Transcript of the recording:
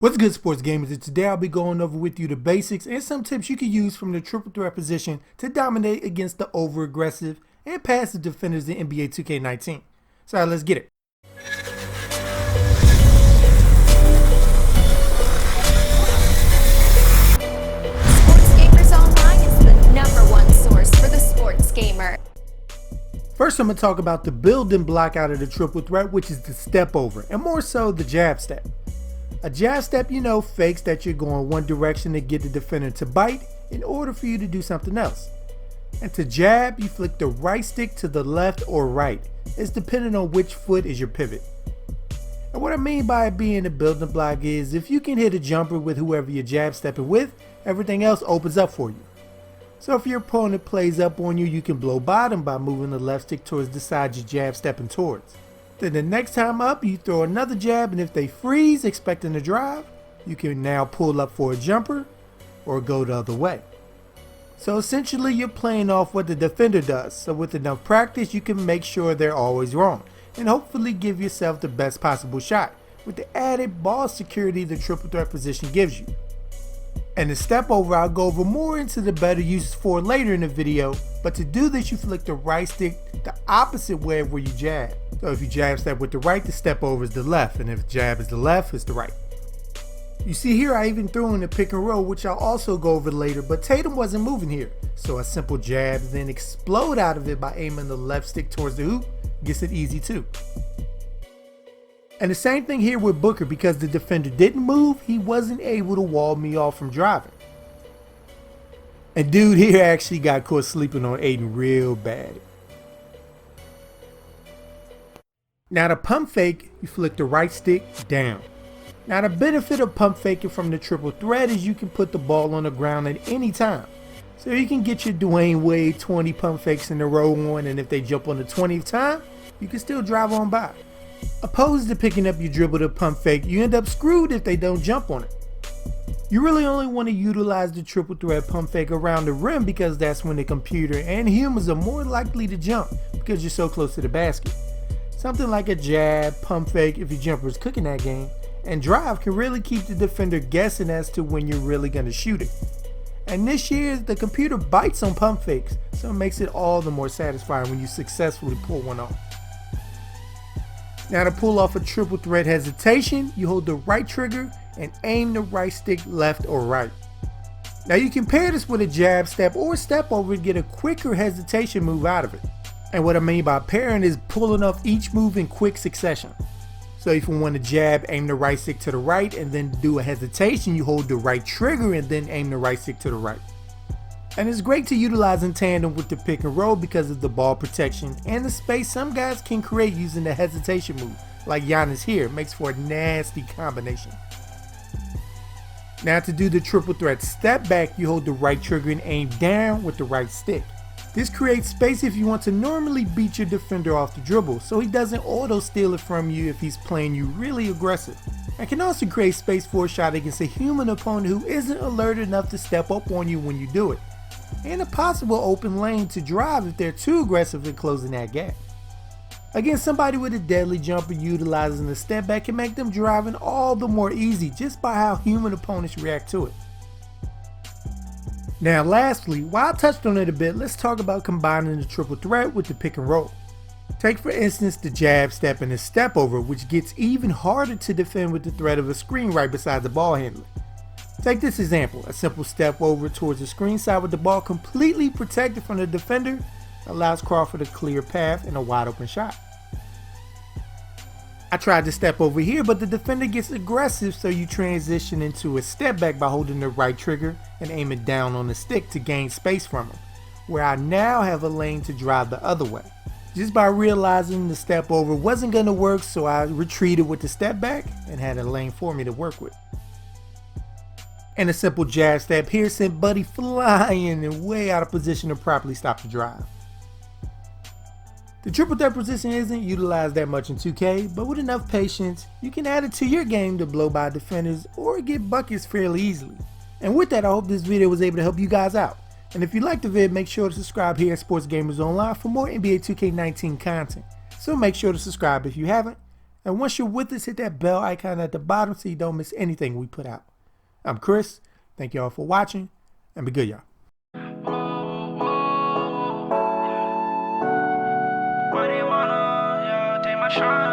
What's good, sports gamers? And today I'll be going over with you the basics and some tips you can use from the triple threat position to dominate against the over-aggressive and passive defenders in NBA 2K19. So let's get it. Sports Gamers Online is the #1 source for the sports gamer. First, I'm going to talk about the building block out of the triple threat, which is the step over, and more so the jab step. A jab step, fakes that you're going one direction to get the defender to bite in order for you to do something else. And to jab, you flick the right stick to the left or right. It's depending on which foot is your pivot. And what I mean by it being a building block is if you can hit a jumper with whoever you're jab stepping with, everything else opens up for you. So if your opponent plays up on you, you can blow bottom by moving the left stick towards the side you're jab stepping towards. Then the next time up, you throw another jab, and if they freeze expecting a drive, you can now pull up for a jumper or go the other way. So essentially you're playing off what the defender does, so with enough practice you can make sure they're always wrong, and hopefully give yourself the best possible shot, with the added ball security the triple threat position gives you. And the step over I'll go over more into the better uses for later in the video, but to do this you flick the right stick the opposite way of where you jab. So if you jab step with the right, the step over is the left, and if jab is the left, it's the right. You see here I even threw in the pick and roll, which I'll also go over later, but Tatum wasn't moving here. So a simple jab, then explode out of it by aiming the left stick towards the hoop gets it easy too. And the same thing here with Booker, because the defender didn't move, he wasn't able to wall me off from driving. And dude here actually got caught sleeping on Aiden real bad. Now to pump fake, you flick the right stick down. Now the benefit of pump faking from the triple threat is you can put the ball on the ground at any time. So you can get your Dwayne Wade 20 pump fakes in a row on, and if they jump on the 20th time, you can still drive on by. Opposed to picking up your dribble to pump fake, you end up screwed if they don't jump on it. You really only want to utilize the triple threat pump fake around the rim because that's when the computer and humans are more likely to jump because you're so close to the basket. Something like a jab, pump fake if your jumper is cooking that game, and drive can really keep the defender guessing as to when you're really going to shoot it. And this year, the computer bites on pump fakes, so it makes it all the more satisfying when you successfully pull one off. Now to pull off a triple threat hesitation, you hold the right trigger and aim the right stick left or right. Now you can pair this with a jab step or step over to get a quicker hesitation move out of it. And what I mean by pairing is pulling off each move in quick succession. So if you want to jab, aim the right stick to the right and then do a hesitation, you hold the right trigger and then aim the right stick to the right. And it's great to utilize in tandem with the pick and roll because of the ball protection and the space some guys can create using the hesitation move, like Giannis here. It makes for a nasty combination. Now to do the triple threat step back, you hold the right trigger and aim down with the right stick. This creates space if you want to normally beat your defender off the dribble, so he doesn't auto steal it from you if he's playing you really aggressive. And can also create space for a shot against a human opponent who isn't alert enough to step up on you when you do it. And a possible open lane to drive if they're too aggressive in closing that gap. Again, somebody with a deadly jumper utilizing the step back can make them driving all the more easy just by how human opponents react to it. Now lastly, while I touched on it a bit, let's talk about combining the triple threat with the pick and roll. Take for instance the jab step and the step over, which gets even harder to defend with the threat of a screen right beside the ball handler. Take this example, a simple step over towards the screen side with the ball completely protected from the defender allows Crawford a clear path and a wide open shot. I tried to step over here, but the defender gets aggressive, so you transition into a step back by holding the right trigger and aiming down on the stick to gain space from him, where I now have a lane to drive the other way. Just by realizing the step over wasn't going to work, so I retreated with the step back and had a lane for me to work with. And a simple jab step here sent Buddy flying and way out of position to properly stop the drive. The triple threat position isn't utilized that much in 2K, but with enough patience, you can add it to your game to blow by defenders or get buckets fairly easily. And with that, I hope this video was able to help you guys out. And if you liked the vid, make sure to subscribe here at Sports Gamers Online for more NBA 2K19 content. So make sure to subscribe if you haven't, And once you're with us, hit that bell icon at the bottom so you don't miss anything we put out. I'm Chris. Thank y'all for watching, and be good, y'all. Why they wanna, take my shine?